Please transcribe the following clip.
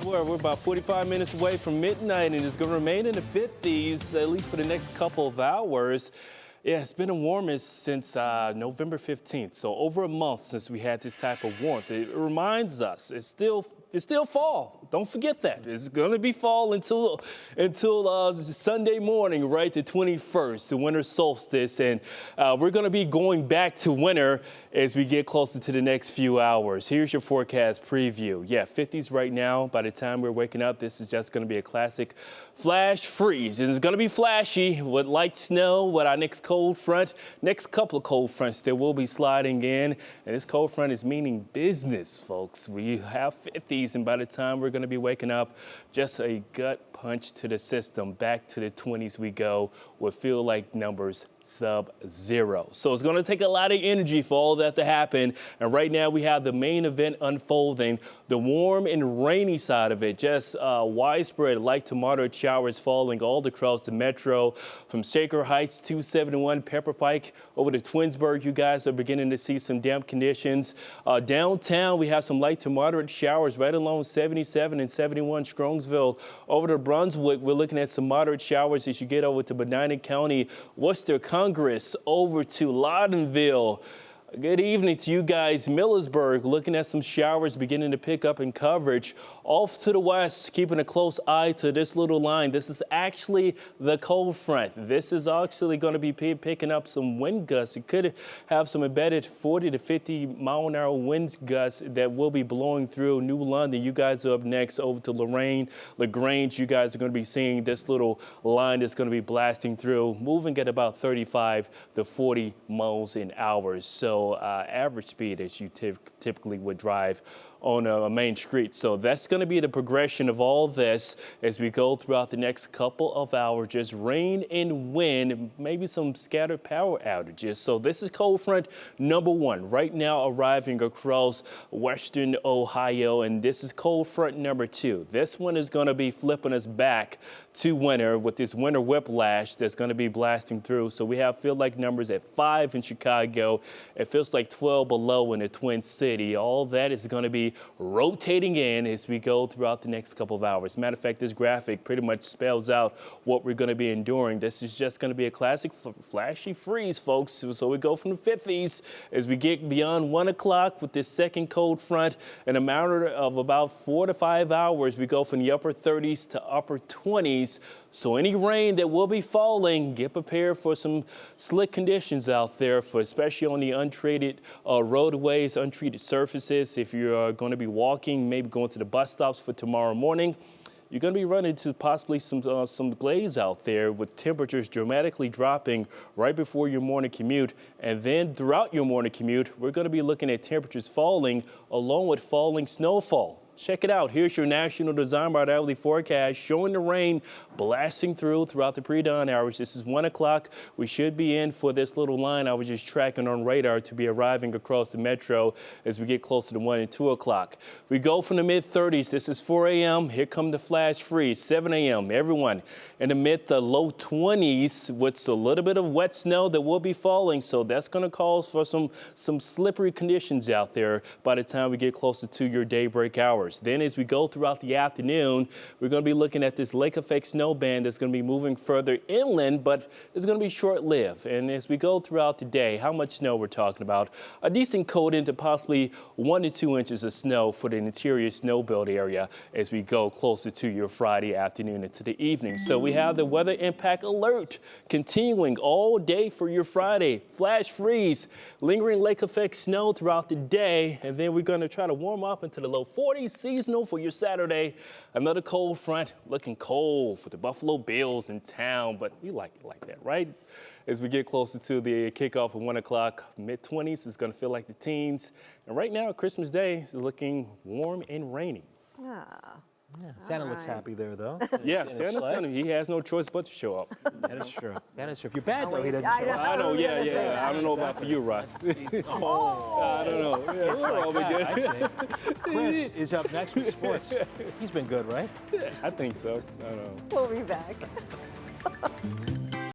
We're about 45 minutes away from midnight, and it's going to remain in the 50s, at least for the next couple of hours. Yeah, it's been the warmest since November 15th, so over a month since we had this type of warmth. It reminds us it's still fall. Don't forget that. It's going to be fall until Sunday morning, right, the 21st, the winter solstice. And we're going to be going back to winter as we get closer to the next few hours. Here's your forecast preview. Yeah, 50s right now. By the time we're waking up, this is just going to be a classic flash freeze. And it's going to be flashy with light snow with our next cold front. Next couple of cold fronts that will be sliding in. And this cold front is meaning business, folks. We have 50s, and by the time we're going to be waking up, just a gut punch to the system. Back to the 20s we go with feel like numbers sub-zero. So it's going to take a lot of energy for all that to happen. And right now we have the main event unfolding, the warm and rainy side of it. Just widespread light to moderate showers falling all across the metro from Shaker Heights, 271 Pepper Pike over to Twinsburg. You guys are beginning to see some damp conditions. Downtown we have some light to moderate showers right along 77 and 71 Strongsville. Over to Brunswick, we're looking at some moderate showers as you get over to Medina County, Worcester, Congress, over to Loudonville. Good evening to you guys. Millersburg, looking at some showers beginning to pick up in coverage. Off to the west, keeping a close eye to this little line. This is actually the cold front. This is actually going to be picking up some wind gusts. It could have some embedded 40 to 50 mile an hour wind gusts that will be blowing through New London. You guys are up next over to Lorraine, LaGrange. You guys are going to be seeing this little line that's going to be blasting through, moving at about 35 to 40 miles an hour. So average speed as you typically would drive on a main street. So that's going to be the progression of all this as we go throughout the next couple of hours. Just rain and wind, maybe some scattered power outages. So this is cold front number one right now arriving across western Ohio, and this is cold front number two. This one is going to be flipping us back to winter with this winter whiplash that's going to be blasting through. So we have feel like numbers at 5 in Chicago. It feels like 12 below in the Twin City. All that is going to be rotating in as we go throughout the next couple of hours. Matter of fact, this graphic pretty much spells out what we're going to be enduring. This is just going to be a classic flashy freeze, folks. So we go from the 50s as we get beyond 1 o'clock with this second cold front. In a matter of about 4 to 5 hours, we go from the upper 30s to upper 20s. So any rain that will be falling, get prepared for some slick conditions out there, for especially on the untreated roadways, untreated surfaces. If you're going to be walking, maybe going to the bus stops for tomorrow morning, you're going to be running into possibly some glaze out there with temperatures dramatically dropping right before your morning commute. And then throughout your morning commute, we're going to be looking at temperatures falling along with falling snowfall. Check it out. Here's your National Design by Hourly forecast showing the rain blasting throughout the pre-dawn hours. This is 1 o'clock. We should be in for this little line I was just tracking on radar to be arriving across the metro as we get closer to 1 and 2 o'clock. We go from the mid-30s. This is 4 a.m. Here come the flash freeze. 7 a.m. Everyone in the mid to low 20s with a little bit of wet snow that will be falling. So that's going to cause for some slippery conditions out there by the time we get closer to your daybreak hours. Then as we go throughout the afternoon, we're going to be looking at this lake effect snow band that's going to be moving further inland, but it's going to be short-lived. And as we go throughout the day, how much snow we're talking about? A decent coat into possibly 1 to 2 inches of snow for the interior snowbelt area as we go closer to your Friday afternoon into the evening. So we have the weather impact alert continuing all day for your Friday. Flash freeze, lingering lake effect snow throughout the day, and then we're going to try to warm up into the low 40s. Seasonal for your Saturday. Another cold front looking cold for the Buffalo Bills in town, but we like it like that, right? As we get closer to the kickoff at 1 o'clock, mid-20s is going to feel like the teens. And right now, Christmas Day is looking warm and rainy. Yeah, Santa looks happy there, though. Yeah, Santa's he has no choice but to show up. That is true. That is true. If you're bad, though, he doesn't show up. I know, yeah. I don't know about for you, Russ. I don't know. Yeah, it's like that, I see. Chris is up next with sports. He's been good, right? I think so. I don't know. We'll be back.